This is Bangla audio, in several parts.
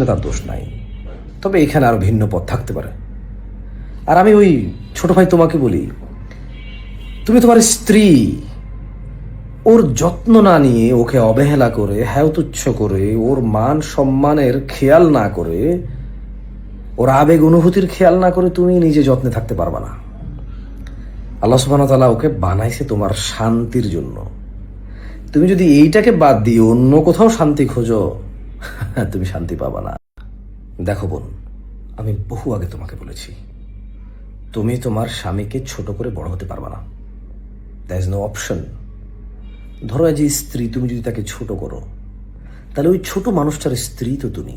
তার দোষ নাই, তবে এখানে আরো ভিন্ন পথ থাকতে পারে। আর আমি ওই ছোট ভাই তোমাকে বলি, তুমি তোমার স্ত্রী ওর যত্ন না নিয়ে, ওকে অবহেলা করে, হ্যায় তুচ্ছ করে, ওর মান সম্মানের খেয়াল না করে, ওর আবেগ অনুভূতির খেয়াল না করে তুমি নিজে যত্নে থাকতে পারবা না। আল্লাহ সুবহানাহু ওয়া তাআলা ওকে বানাইছে তোমার শান্তির জন্য। তুমি যদি এইটাকে বাদ দিয়ে অন্য কোথাও শান্তি খোঁজো, তুমি শান্তি পাবা না। দেখো বোন, আমি বহু আগে তোমাকে বলেছি, তুমি তোমার স্বামীকে ছোট করে বড় হতে পারবা না। There is no option. ধরো যে স্ত্রী, তুমি যদি তাকে ছোট করো, তাহলে ওই ছোট মানুষটার স্ত্রী তো তুমি,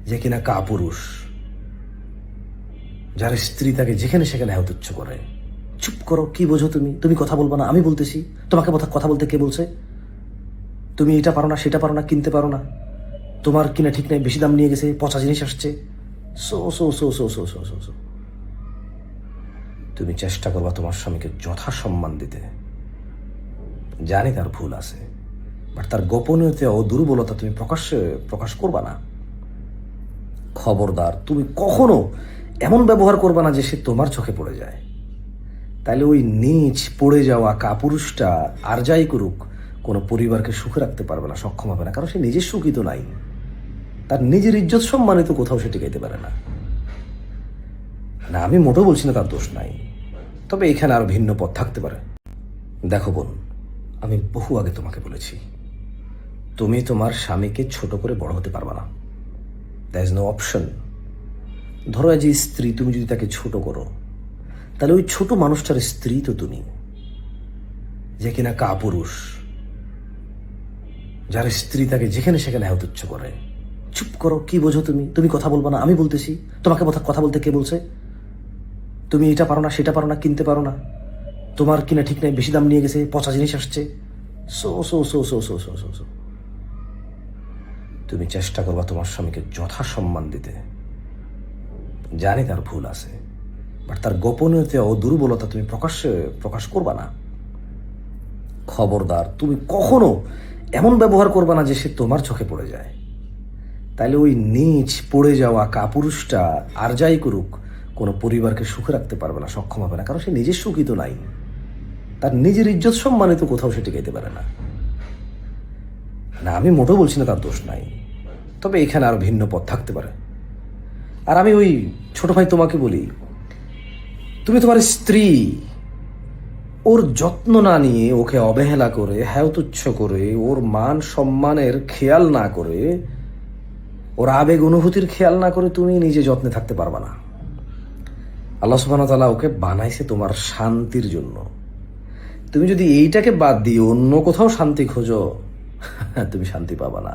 যে কিনা কাপুরুষ, যার স্ত্রী তাকে যেখানে সেখানে হেয়তুচ্ছ করে। চুপ করো, কি বোঝো তুমি? তুমি কথা বলবা না, আমি বলতেছি। তোমাকে কথা বলতে কে বলছে? তুমি এটা পারো না, সেটা পারো না, কিনতে পারো না, তোমার কিনা ঠিক নাই, বেশি দাম নিয়ে গেছে, পচা জিনিস আসছে। So so so so so so so so তুমি চেষ্টা করবা তোমার স্বামীকে যথাসম্মান দিতে। জানি তার ভুল আছে, বাট তার গোপনীয়তা ও দুর্বলতা তুমি প্রকাশ করবা না। খবরদার, তুমি কখনো এমন ব্যবহার করবা না যে সে তোমার চোখে পড়ে যায়। তাইলে ওই নিচ পড়ে যাওয়া কাপুরুষটা আর যাই করুক, কোনো পরিবারকে সুখে রাখতে পারবে না, সক্ষম হবে না, কারণ সে নিজের সুখী তো নাই। তার নিজের ইজ্জত সম্মানিত কোথাও সে টিকাইতে পারে না। না, আমি মোটেও বলছি না তার দোষ নাই, তবে এখানে আরো ভিন্ন পথ থাকতে পারে। দেখো বোন, আমি বহু আগে তোমাকে বলেছি, তুমি তোমার স্বামীকে ছোট করে বড় হতে পারবা না। There is no option. ধরো যে স্ত্রী, তুমি যদি তাকে ছোট করো, তাহলে ওই ছোট মানুষটার স্ত্রী তো তুমি, যে কিনা কাপুরুষ, যার স্ত্রী তাকে যেখানে সেখানে হেয়তুচ্ছ করে। চুপ করো, কি বোঝো তুমি? তুমি কথা বলবা না, আমি বলতেছি। তোমাকে কথা বলতে কে বলছে? তুমি এটা পারো না, সেটা পারো না, কিনতে পারো না, তোমার কিনা ঠিক নাই, বেশি দাম নিয়ে গেছে, পচা জিনিস আসছে। So so so so so so so so তুমি চেষ্টা করবা তোমার স্বামীকে যথাসম্মান দিতে। জানি তার ভুল আছে, বাট তার গোপনীয়তা ও দুর্বলতা তুমি প্রকাশ করবা না। খবরদার, তুমি কখনো এমন ব্যবহার করবা না যে সে তোমার চোখে পড়ে যায়। তাইলে ওই নিচ পড়ে যাওয়া কাপুরুষটা আর যাই করুক, কোনো পরিবারকে সুখে রাখতে পারবে না, সক্ষম হবে না, কারণ সে নিজের সুখী তো নাই। তার নিজের ইজ্জত সম্মানিত কোথাও সে টিকাইতে পারে না। না, আমি মোটেও বলছি না তার দোষ নাই, তবে এখানে আরো ভিন্ন পথ থাকতে পারে। আর আমি ওই ছোট ভাই তোমাকে বলি, তুমি তোমার স্ত্রী ওর যত্ন না নিয়ে, ওকে অবহেলা করে, হ্যায় তুচ্ছ করে, ওর মান সম্মানের খেয়াল না করে, ওর আবেগ অনুভূতির খেয়াল না করে তুমি নিজে যত্নে থাকতে পারবা না। আল্লাহ সুবহানাহু ওয়া তাআলা ওকে বানাইছে তোমার শান্তির জন্য। তুমি যদি এইটাকে বাদ দিয়ে অন্য কোথাও শান্তি খোঁজো, তুমি শান্তি পাবা না।